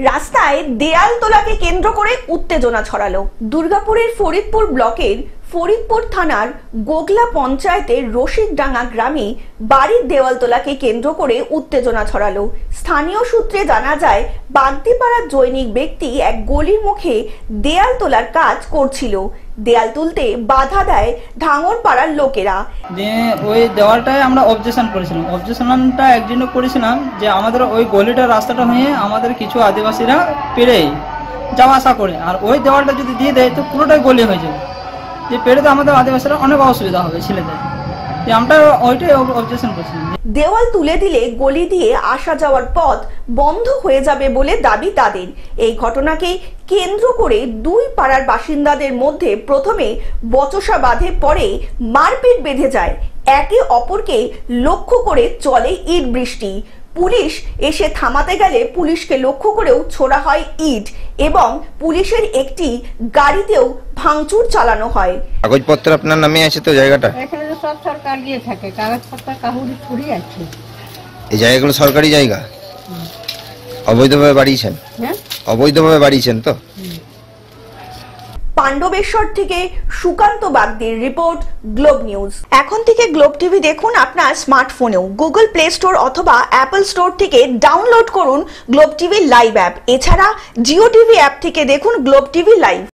রাস্তায় দেয়াল তোলাকে কেন্দ্র করে উত্তেজনা ছড়ালো। দুর্গাপুরের ফরিদপুর ব্লকের ফরিদপুর থানার গোগলা পঞ্চায়েতের রশিকডাঙ্গা গ্রামে বাড়ির দেওয়াল তোলাকে কেন্দ্র করে উত্তেজনা ছড়ালো। স্থানীয় সূত্রে জানা যায়, বাগদিপাড়ার জৈনিক ব্যক্তি এক গলির মুখে দেয়াল তোলার কাজ করছিল। দেয়াল তুলতে বাধা দেয় ঢাঙ্গরপাড়ার লোকেরা। ওই দেওয়ালটায় আমরা অবজেকশন করেছিলাম। অবজেকশনটা একজন্য করেছিলাম যে আমাদের ওই গলিটার রাস্তাটা হয়ে আমাদের কিছু আদিবাসীরা পেরে যাওয়া আসা করে, আর ওই দেওয়ালটা যদি দিয়ে দেয় তো পুরোটাই গলি হয়ে যাবে। যে পেরে তো আমাদের আদিবাসীরা অনেক অসুবিধা হবে ছেলেদের। আমরা ওইটাই অবজেকশন করছিলাম। দেওয়াল তুলে দিলে গলি দিয়ে আসা যাওয়ার পথ বন্ধ হয়ে যাবে বলে দাবি তাদের। এই ঘটনাকে কেন্দ্র করে দুই পাড়ার বাসিন্দাদের মধ্যে প্রথমে বচসা বাঁধে, পরে মারপিট বেঁধে যায়। একে অপরকে লক্ষ্য করে চলে ইট বৃষ্টি। পুলিশ এসে থামাতে গেলে পুলিশকে লক্ষ্য করেও ছোড়া হয় ইট এবং পুলিশের একটি গাড়িতেও ভাঙচুর চালানো হয়। কাগজপত্র আপনার নামে আছে তো? জায়গাটা এখানে সব সরকার দিয়ে থাকে, কাগজপত্র কাহুরি ছড়িয়ে আছে। এই জায়গাগুলো সরকারি জায়গা? অবৈধভাবে বাড়িয়েছেন? হ্যাঁ, অবৈধভাবে বাড়িয়েছেন তো? পাণ্ডবেশ্বর থেকে সুকান্ত বাগদির রিপোর্ট, গ্লোব নিউজ। এখন থেকে গ্লোব টিভি দেখুন আপনার স্মার্টফোনেও। গুগল প্লে স্টোর অথবা অ্যাপল স্টোর থেকে ডাউনলোড করুন গ্লোব টিভি লাইভ অ্যাপ। এছাড়া জিও টিভি অ্যাপ থেকে দেখুন গ্লোব টিভি লাইভ।